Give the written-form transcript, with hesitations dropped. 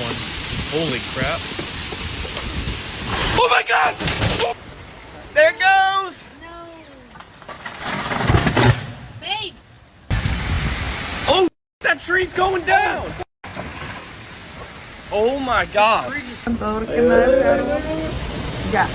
one. Holy crap. Oh my god! There it goes! No. Babe! Oh, that tree's going down! Oh my god. Bawa ke mana? Ya.